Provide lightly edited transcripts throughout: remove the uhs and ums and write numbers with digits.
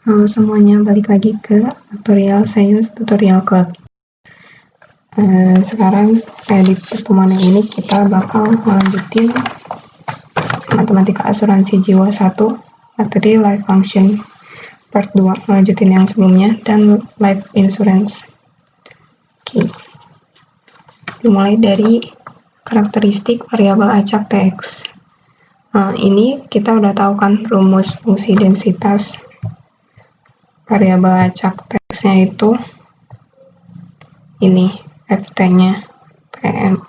Halo semuanya, balik lagi ke Factorial Science Tutorial Club. Sekarang di pertemuan ini kita bakal melanjutin matematika asuransi jiwa 1, materi life function part 2, melanjutin yang sebelumnya, dan life insurance. Oke. Dimulai dari karakteristik variabel acak Tx. Ini kita udah tahu kan rumus fungsi densitas variabel acak Tx-nya itu ini ft-nya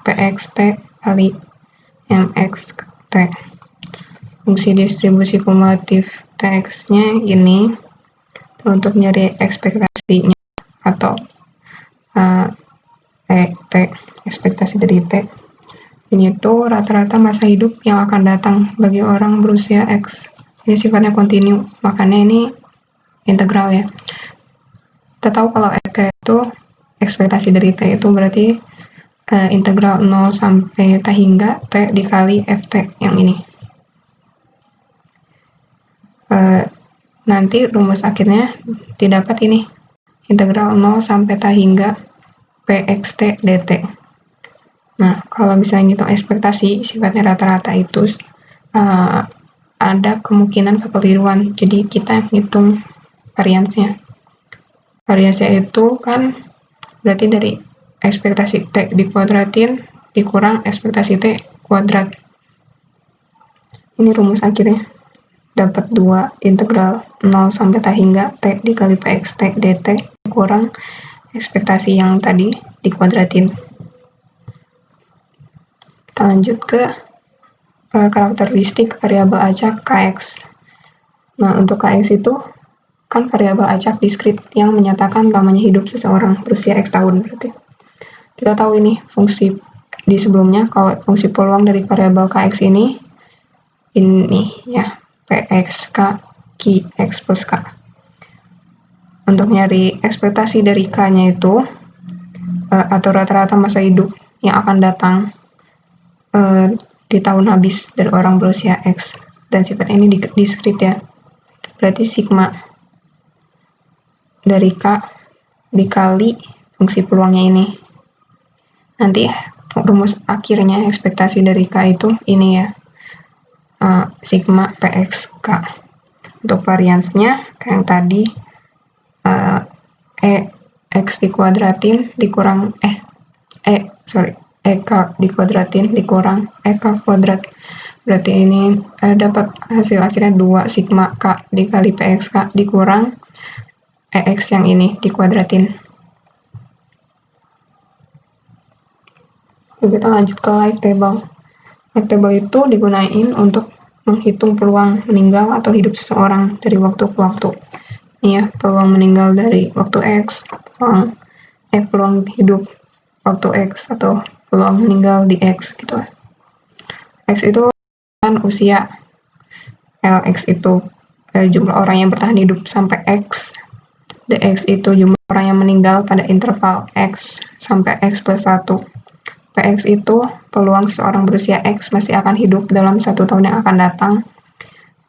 pxt kali mxt. Fungsi distribusi kumulatif Tx-nya ini untuk nyari ekspektasinya atau T, ekspektasi dari T. Ini tuh rata-rata masa hidup yang akan datang bagi orang berusia X. Ini sifatnya kontinu, makanya ini integral ya. Kita tahu kalau T itu ekspektasi dari T itu berarti integral 0 sampai T hingga T dikali Ft yang ini. Nanti rumus akhirnya didapat ini, integral 0 sampai T hingga Pxt dt. Nah, kalau misalnya ngitung ekspektasi sifatnya rata-rata itu ada kemungkinan kekeliruan, jadi kita ngitung variansnya. Variansnya itu kan berarti dari ekspektasi T dikuadratin dikurang ekspektasi T kuadrat. Ini rumus akhirnya. Dapat 2 integral 0 sampai T hingga T dikali Pxt dt kurang ekspektasi yang tadi dikuadratin. Kita lanjut ke karakteristik variabel acak Kx. Nah, untuk Kx itu kan variabel acak diskrit yang menyatakan lamanya hidup seseorang berusia X tahun berarti. Kita tahu ini fungsi di sebelumnya, kalau fungsi peluang dari variabel Kx ini ya, Pxk Qx plus K. Untuk nyari ekspektasi dari K-nya itu atau rata-rata masa hidup yang akan datang di tahun habis dari orang berusia X, dan sifatnya ini diskrit ya, berarti sigma dari K dikali fungsi peluangnya ini. Nanti rumus akhirnya ekspektasi dari K itu ini ya, sigma Pxk. Untuk variansnya kayak yang tadi, X dikuadratin dikurang Ek dikuadratin dikurang Ek kuadrat. Berarti ini dapat hasil akhirnya 2 sigma K dikali Pxk dikurang Ex yang ini dikuadratin. Oke, kita lanjut ke life table. Life table itu digunain untuk menghitung peluang meninggal atau hidup seseorang dari waktu ke waktu. Ini ya, peluang meninggal dari waktu X, peluang hidup waktu X, atau peluang meninggal di X gitu. X itu kan usia, Lx itu jumlah orang yang bertahan hidup sampai X, dx itu jumlah orang yang meninggal pada interval X sampai X plus 1. Px itu peluang seseorang berusia X masih akan hidup dalam 1 tahun yang akan datang.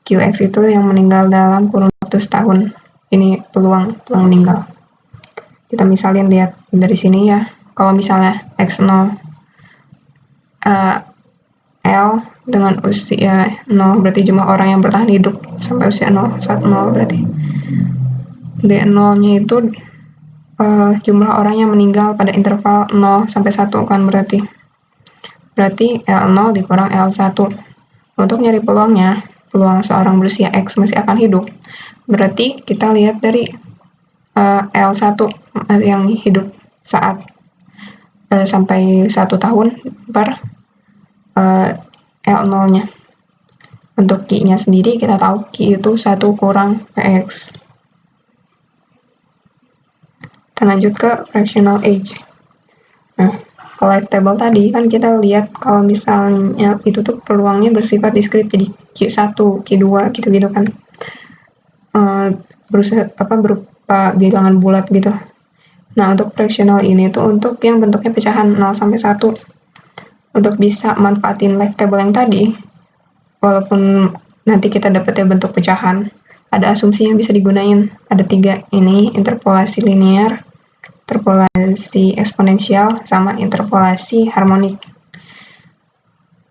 Qx itu yang meninggal dalam kurun waktu setahun. Ini peluang meninggal. Kita misalin lihat dari sini ya. Kalau misalnya X0 L dengan usia 0 berarti jumlah orang yang bertahan hidup sampai usia 0 berarti. D0-nya itu jumlah orang yang meninggal pada interval 0 sampai 1 kan berarti L0 dikurang L1. Untuk nyari peluangnya, peluang seorang berusia X masih akan hidup, berarti kita lihat dari L1 yang hidup saat sampai 1 tahun per L0-nya. Untuk Q-nya sendiri kita tahu Q itu 1 kurang Px. Kita lanjut ke fractional age. Nah, kalau life table tadi kan kita lihat kalau misalnya itu tuh peluangnya bersifat diskrit, jadi Q1, Q2 gitu-gitu kan. Berupa bilangan bulat gitu. Nah, untuk fractional ini tuh untuk yang bentuknya pecahan 0 sampai 1. Untuk bisa manfaatin life table yang tadi, walaupun nanti kita dapetnya bentuk pecahan, ada asumsi yang bisa digunain. Ada 3 ini, interpolasi linear, interpolasi eksponensial, sama interpolasi harmonik.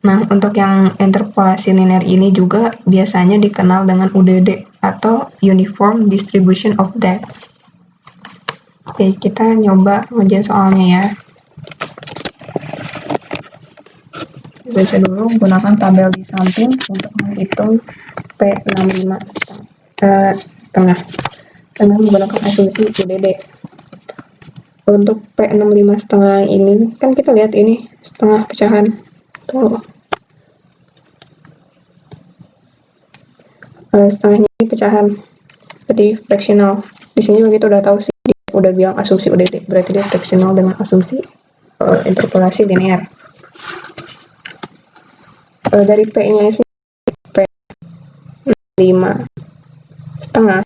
Nah, untuk yang interpolasi linear ini juga biasanya dikenal dengan UDD atau Uniform Distribution of Depth. Oke, kita nyoba ngerjain soalnya ya. Baca dulu, gunakan tabel di samping untuk menghitung P65 setengah dengan menggunakan asumsi UDD. Untuk P65 setengah ini, kan kita lihat ini setengah pecahan. Tuh. Setengahnya ini pecahan. Berarti fractional. Di sini juga kita udah tahu sih, udah bilang asumsi UDD, berarti dia fractional dengan asumsi interpolasi linear. Dari P-nya sih P5 setengah,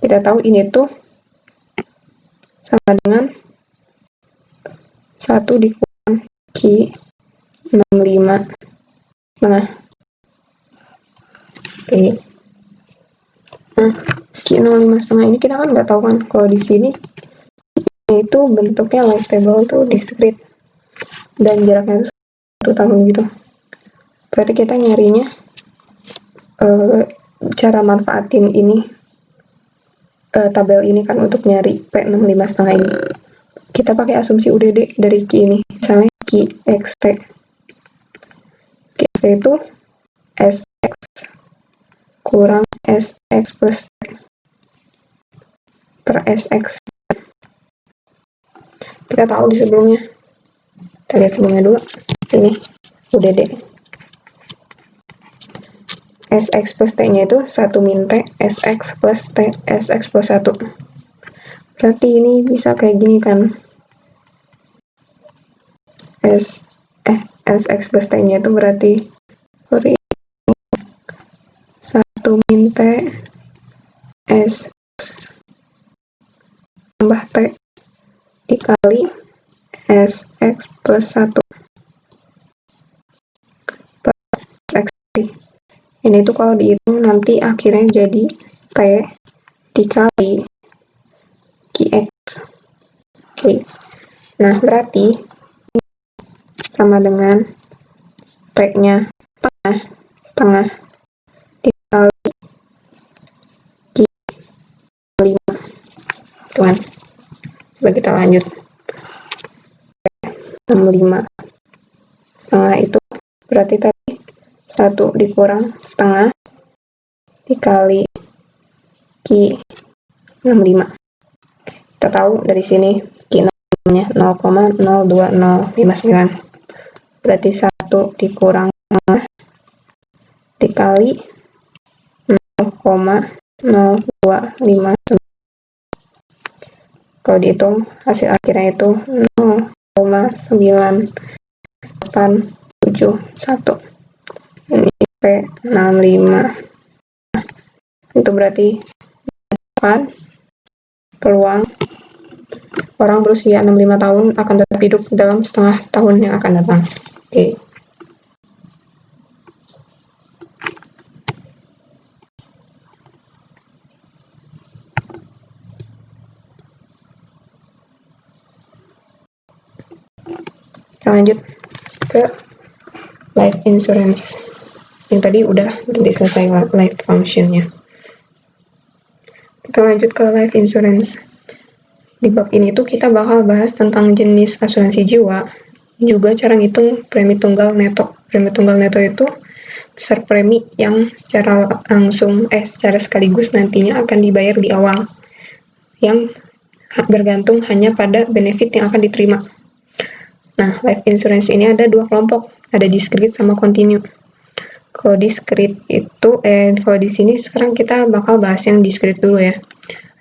kita tahu ini tuh sama dengan 1 dikurang Q 65 setengah. Oke. Nah, Q 65 setengah ini kita kan nggak tahu kan, kalau di sini itu bentuknya life table tuh discrete dan jaraknya itu 1 tahun gitu. Berarti kita nyarinya cara manfaatin ini tabel ini kan untuk nyari P65 setengah ini. Kita pakai asumsi UDD dari Q ini. Misalnya QXT. QXT itu SX kurang SX plus T per SX. Kita tahu di sebelumnya. Kita lihat sebelumnya dulu. Ini UDD. SX plus T-nya itu 1 min T, SX plus T, SX plus 1. Berarti ini bisa kayak gini kan. SX plus T-nya itu berarti 1 min T, SX tambah T dikali SX plus 1. Ini tuh kalau dihitung nanti akhirnya jadi T dikali QX. Oke. Nah, berarti sama dengan T-nya tengah dikali Q5. Tuan. Coba kita lanjut. 65 setengah itu berarti tadi 1 dikurang setengah dikali Q 65. Kita tahu dari sini Q 65-nya 0,02059. Berarti 1 dikurang setengah dikali 0,0259. Kalau dihitung hasil akhirnya itu 0,9871. Ini P65. Itu berarti kan peluang orang berusia 65 tahun akan tetap hidup dalam setengah tahun yang akan datang. Oke. Kita lanjut ke life insurance. Yang tadi udah berarti selesai life functionnya. Kita lanjut ke life insurance. Di bab ini tuh kita bakal bahas tentang jenis asuransi jiwa, juga cara ngitung premi tunggal neto. Premi tunggal neto itu besar premi yang secara sekaligus nantinya akan dibayar di awal, yang bergantung hanya pada benefit yang akan diterima. Nah, life insurance ini ada 2 kelompok, ada discrete sama continue. Kalau discrete itu, kalau di sini sekarang kita bakal bahas yang discrete dulu ya.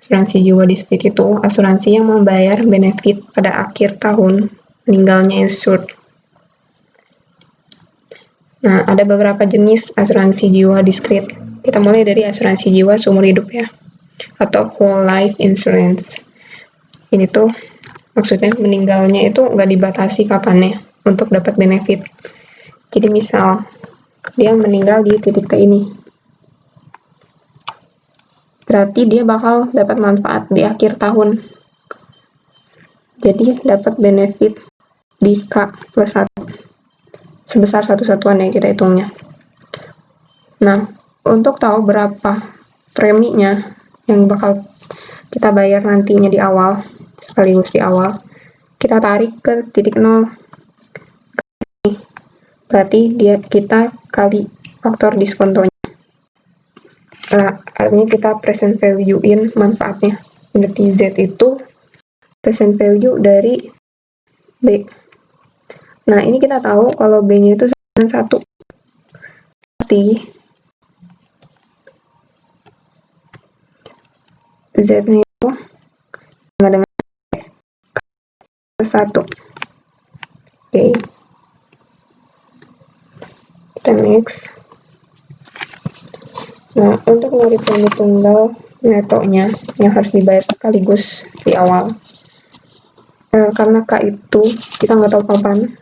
Asuransi jiwa discrete itu asuransi yang membayar benefit pada akhir tahun meninggalnya insured. Nah, ada beberapa jenis asuransi jiwa discrete. Kita mulai dari asuransi jiwa seumur hidup ya, atau whole life insurance. Ini tuh maksudnya meninggalnya itu nggak dibatasi kapannya untuk dapat benefit. Jadi misal dia meninggal di titik T ini, berarti dia bakal dapat manfaat di akhir tahun. Jadi dapat benefit di K plus 1 sebesar 1 satuan yang kita hitungnya. Nah, untuk tahu berapa preminya yang bakal kita bayar nantinya di awal, sekaligus di awal, kita tarik ke titik 0. Berarti kita kali faktor diskontonya. Artinya kita present value-in manfaatnya. Berarti Z itu present value dari B. Nah, ini kita tahu kalau B-nya itu sama dengan 1. Berarti Z-nya itu sama dengan 1. Oke. Kita next. Nah, untuk nyari premi tunggal netonya yang harus dibayar sekaligus di awal. Karena K itu kita nggak tahu kapan.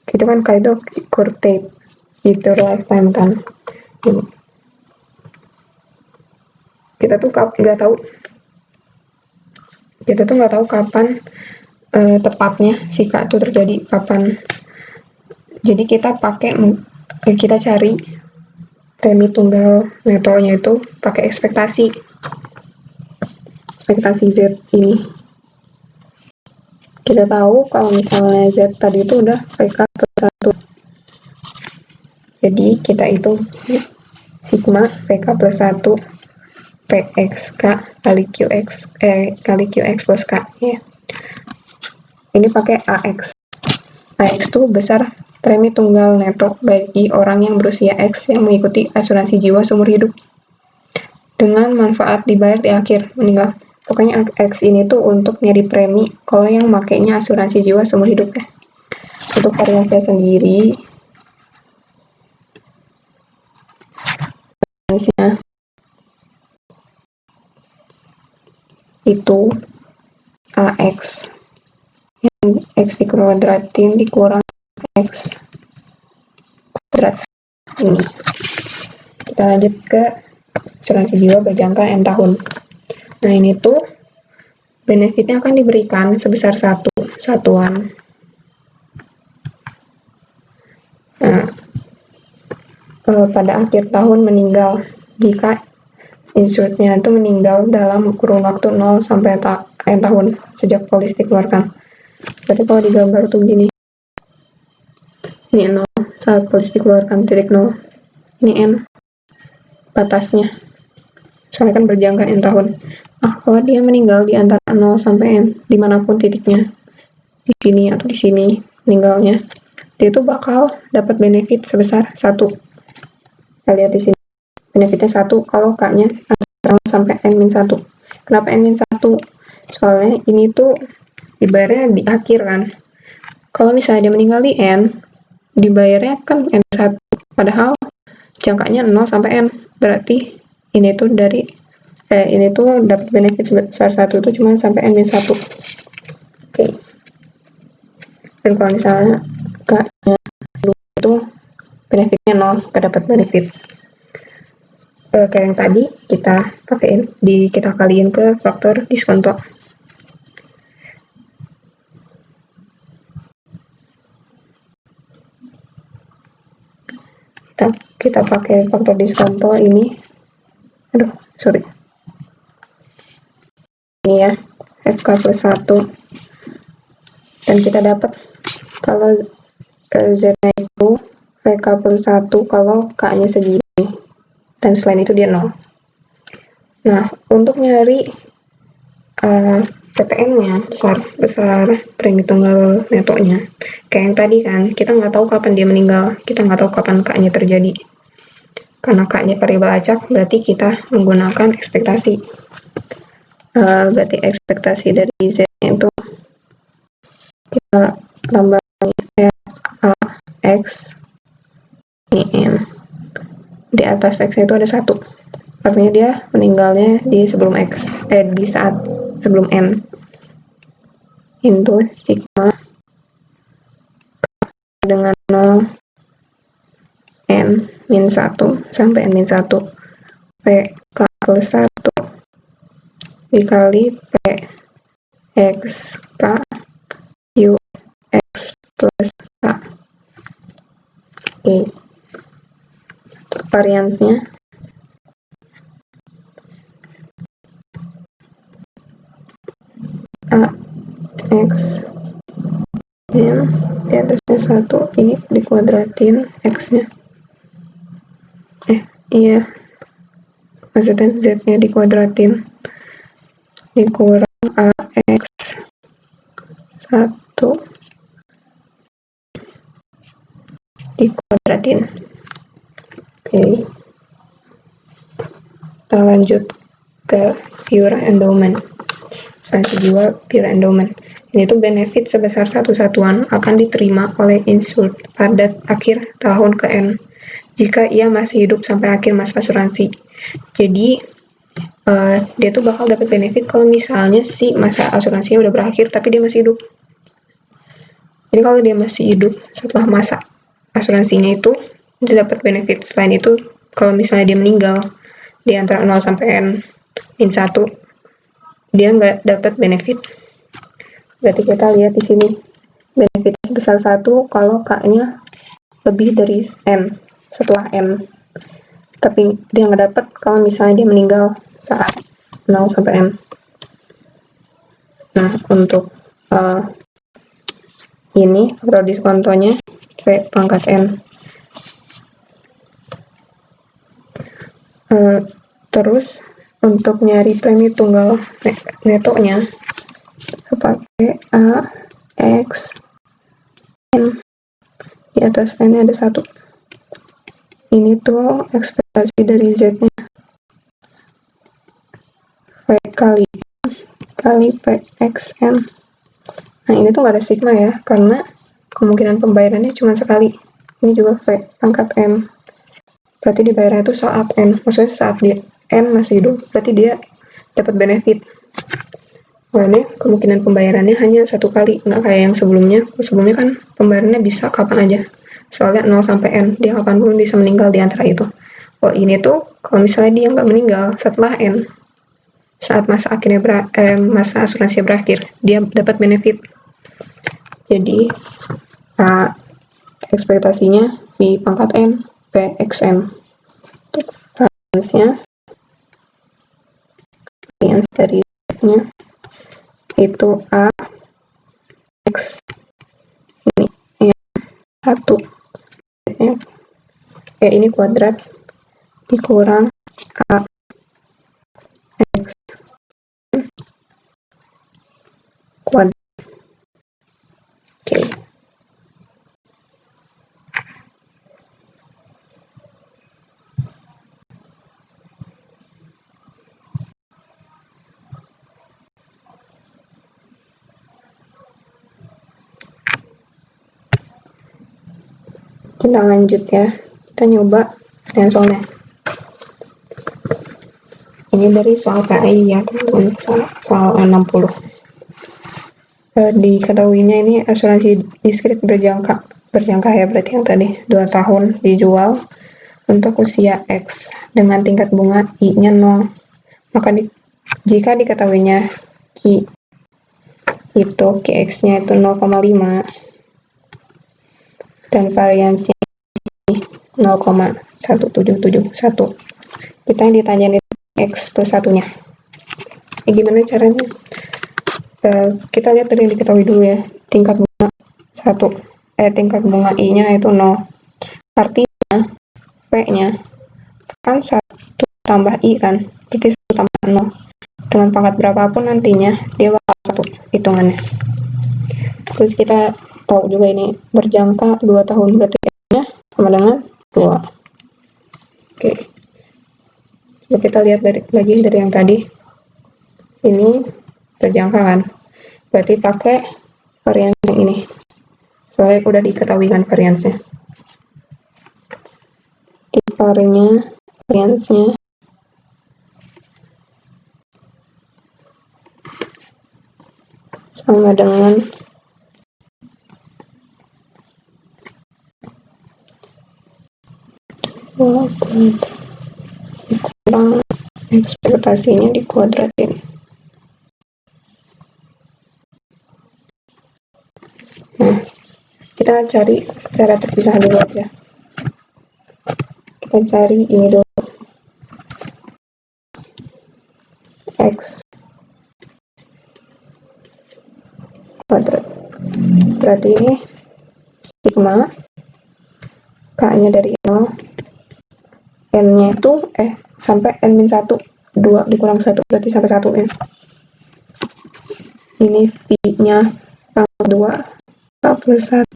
Itu kan K itu quartate, gitu lifetime kan. Kita tuh nggak tahu kapan tepatnya si K itu terjadi kapan. Jadi kita cari premi tunggal netonya itu pakai ekspektasi Z ini. Kita tahu kalau misalnya Z tadi itu udah VK plus 1. Jadi kita hitung sigma VK plus 1 PXK kali QX plus K ya. Ini pakai AX. AX itu besar premi tunggal neto bagi orang yang berusia X yang mengikuti asuransi jiwa seumur hidup dengan manfaat dibayar di akhir meninggal. Pokoknya X ini tuh untuk nyari premi kalau yang makainya asuransi jiwa seumur hidup ya. Untuk varian saya sendiri itu AX yang X dikuadratin dikurang X kuadrat ini. Kita lanjut ke asuransi jiwa berjangka N tahun. Nah, ini tuh benefitnya akan diberikan sebesar 1 satuan. Nah, pada akhir tahun meninggal jika insurednya itu meninggal dalam kurun waktu 0 sampai N tahun sejak polis dikeluarkan. Berarti kalau digambar tuh gini, ini 0 saat polis dikeluarkan, titik 0, ini N batasnya, soalnya kan berjangka N tahun. Nah, kalau dia meninggal di antara 0 sampai N, dimanapun titiknya, di sini atau di sini meninggalnya, dia itu bakal dapat benefit sebesar 1. Kita lihat di sini, benefitnya 1 kalau K-nya antara 0 sampai N-1. Kenapa N-1? Soalnya ini tuh dibayarnya di akhir kan. Kalau misalnya dia meninggal di N, dibayarnya kan N1, padahal jangkanya 0 sampai N. Berarti ini tuh ini tuh dapat benefit sebesar 1 itu cuma sampai N-1. Oke. Dan kalau misalnya K-nya itu benefitnya 0, gak dapat benefit. Kayak yang tadi kita kaliin ke faktor diskonto. Kita pakai faktor diskonto ini. Ini ya, FK plus 1. Dan kita dapat kalau Z-nya itu VK plus 1 kalau K-nya segini. Dan selain itu dia 0. Nah, untuk nyari PTN-nya besar premi tunggal netonya, kayak yang tadi kan, kita nggak tahu kapan dia meninggal, kita nggak tahu kapan K-nya terjadi. Karena K-nya variabel acak, berarti kita menggunakan ekspektasi. Berarti ekspektasi dari Z-nya itu kita tambahkan X ini N. Di atas X itu ada 1. Artinya dia meninggalnya di sebelum di saat sebelum N. Into sigma dengan 0 N min 1 sampai N min 1 PK plus 1 dikali P X K U X plus K. Oke, untuk variansnya A X M di atasnya 1, ini dikuadratin X-nya. Iya, maksudnya Z-nya dikuadratin, dikurang AX 1 dikuadratin. Oke, kita lanjut ke pure endowment. Asuransi jiwa pure endowment. Ini tuh benefit sebesar 1 satuan akan diterima oleh insured pada akhir tahun ke-N jika ia masih hidup sampai akhir masa asuransi. Jadi dia tuh bakal dapat benefit kalau misalnya si masa asuransinya udah berakhir tapi dia masih hidup. Jadi kalau dia masih hidup setelah masa asuransinya itu, dia dapat benefit. Selain itu, kalau misalnya dia meninggal di antara 0 sampai N-1, dia nggak dapat benefit. Berarti kita lihat di sini benefit sebesar 1 kalau K-nya lebih dari N, setelah N. Tapi dia nggak dapat kalau misalnya dia meninggal saat 0 sampai N. Nah, untuk ini faktor diskontonya V pangkat N. Terus untuk nyari premi tunggal netonya pakai A X N, di atas N ada 1. Ini tuh ekspektasi dari Z-nya V kali P X N. Nah, ini tuh nggak ada sigma ya, karena kemungkinan pembayarannya cuma sekali. Ini juga V pangkat N. Berarti dibayarnya itu saat N, maksudnya saat dia N masih hidup, berarti dia dapat benefit. Soalnya kemungkinan pembayarannya hanya 1 kali, nggak kayak yang sebelumnya. Sebelumnya kan pembayarannya bisa kapan aja. Soalnya 0 sampai N, dia kapanpun bisa meninggal di antara itu. Kalau ini tuh, kalau misalnya dia nggak meninggal setelah N, saat masa masa asuransi berakhir, dia dapat benefit. Jadi ekspektasinya V pangkat N P X N. Untuk variansnya, varians dari Z-nya itu A X ini yang 1 ini kuadrat dikurang A X kuadrat. Oke. Kita lanjut ya, kita nyoba dengan soalnya. Ini dari soal KI ya teman-teman, soal 60. Diketahuinya ini asuransi diskret berjangka ya, berarti yang tadi 2 tahun dijual untuk usia X dengan tingkat bunga I-nya 0. Maka jika diketahuinya Q itu QX-nya itu 0,5 dan variansi 0,1771, kita yang ditanyain itu X plus 1-nya. Ini gimana caranya? Kita lihat dari yang diketahui dulu ya, tingkat bunga tingkat bunga I-nya itu 0. Artinya P-nya kan 1 tambah I kan, berarti 1 tambah 0. Dengan pangkat berapapun nantinya, dia bakal 1 hitungannya. Terus kita tahu juga ini berjangka 2 tahun, berarti I-nya sama dengan 2. Oke. Coba kita lihat lagi dari yang tadi. Ini berjangka kan, berarti pakai varians yang ini, soalnya udah diketahui kan variansnya. Variansnya sama dengan dikurang ekspektasinya dikuadratin. kita cari secara terpisah dulu aja. Kita cari ini dulu, X kuadrat. Berarti ini sigma K-nya dari 0, N-nya itu sampai N-1, 2 dikurang 1, berarti sampai 1 ya. Ini V-nya pangkat 2, K plus 1,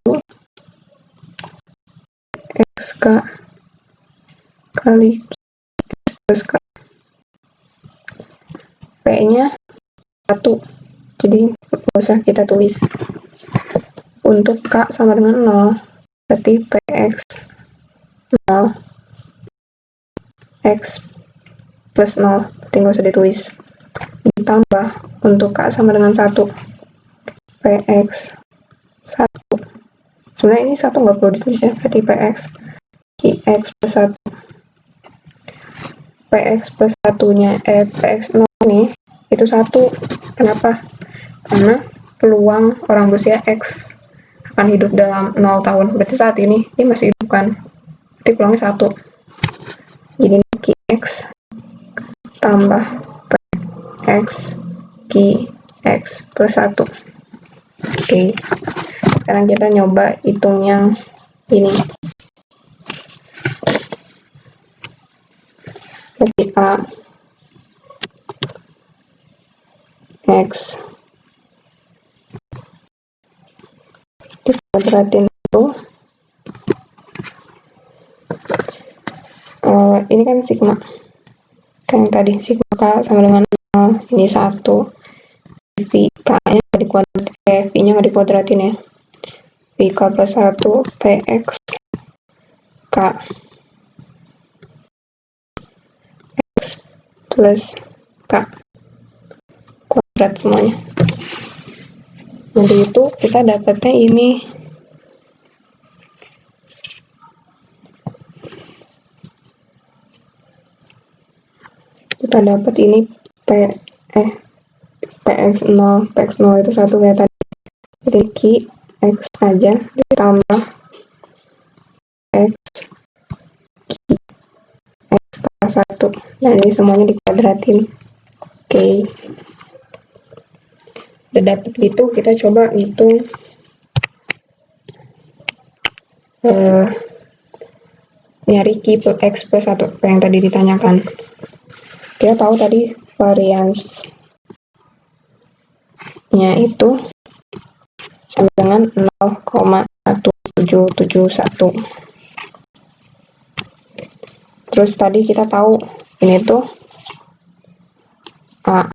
XK kali Q plus K. P-nya 1, jadi nggak usah kita tulis. Untuk K sama dengan 0, berarti PX 0, X plus 0, berarti nggak usah ditulis. Ditambah untuk K sama dengan 1, PX 1. Sebenarnya ini 1 nggak perlu ditulis ya, berarti PX QX plus 1. PX plus 1-nya, PX 0 nih, itu 1. Kenapa? Karena peluang orang berusia X akan hidup dalam 0 tahun. Berarti saat ini dia masih hidup kan? Berarti peluangnya 1. Jadi QX tambah PX QX plus 1. Oke. Sekarang kita nyoba hitung yang ini. Berarti A X dikuadratin itu ini kan sigma kayak yang tadi, sigma K sama dengan 0, ini 1, V K-nya V-nya nggak dikuadratin ya, V K plus 1 PX K X plus K kuadrat semuanya. Nanti itu kita dapatnya ini PX0 itu 1 kayak tadi, jadi Q X aja ditambah X Q X tambah 1, dan ini semuanya dikuadratin. Oke. Udah dapet gitu, kita coba ngitung nyari Q plus X plus 1 yang tadi ditanyakan. Kita tahu tadi variansnya itu sama dengan 0,1771. Terus tadi kita tahu ini tuh A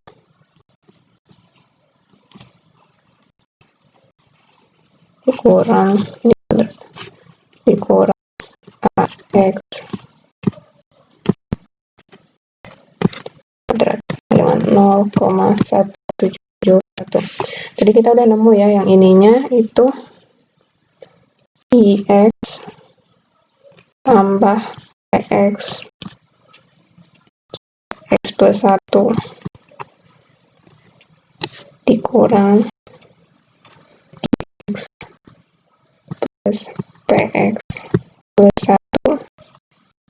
dikurang AX kuadrat dengan 0,171. Jadi kita udah nemu ya, yang ininya itu IX tambah PX X plus 1 dikurang X plus PX plus 1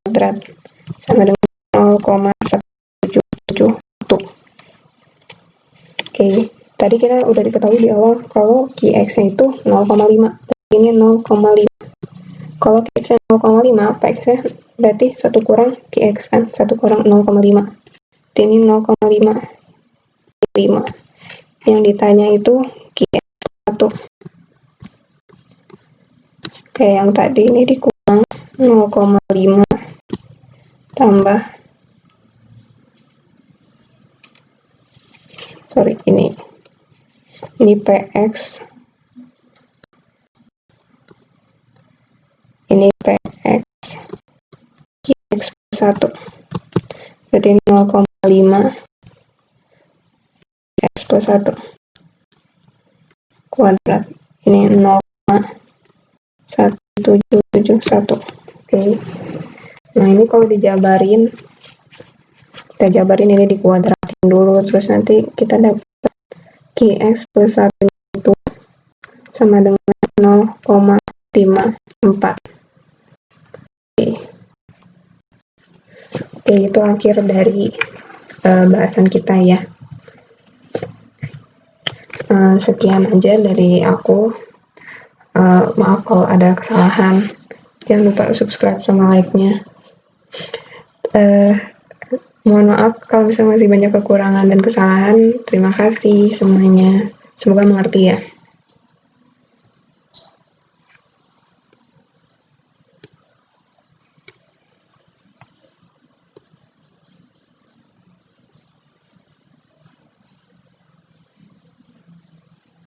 kuadrat sama dengan 0,171. Oke, tadi kita udah diketahui di awal kalau QX-nya itu 0,5, ini 0,5. Kalau QX-nya 0,5, PX-nya berarti 1 kurang QX kan, 1 kurang 0,5. Ini 0,5. Yang ditanya itu QX1. Kayak yang tadi, ini dikurang 0,5 tambah ini PX, ini PX QX plus 1, berarti 0,5 X plus 1 kuadrat, ini 0,1771. Oke. Nah, ini kalau dijabarin, kita jabarin ini dikuadratin dulu, terus nanti kita dapat QX plus 1 itu sama dengan 0,1771 5, 4. Oke, itu akhir dari bahasan kita ya. Sekian aja dari aku. Maaf kalau ada kesalahan. Jangan lupa subscribe sama like-nya. Mohon maaf kalau misalnya masih banyak kekurangan dan kesalahan. Terima kasih semuanya. Semoga mengerti ya.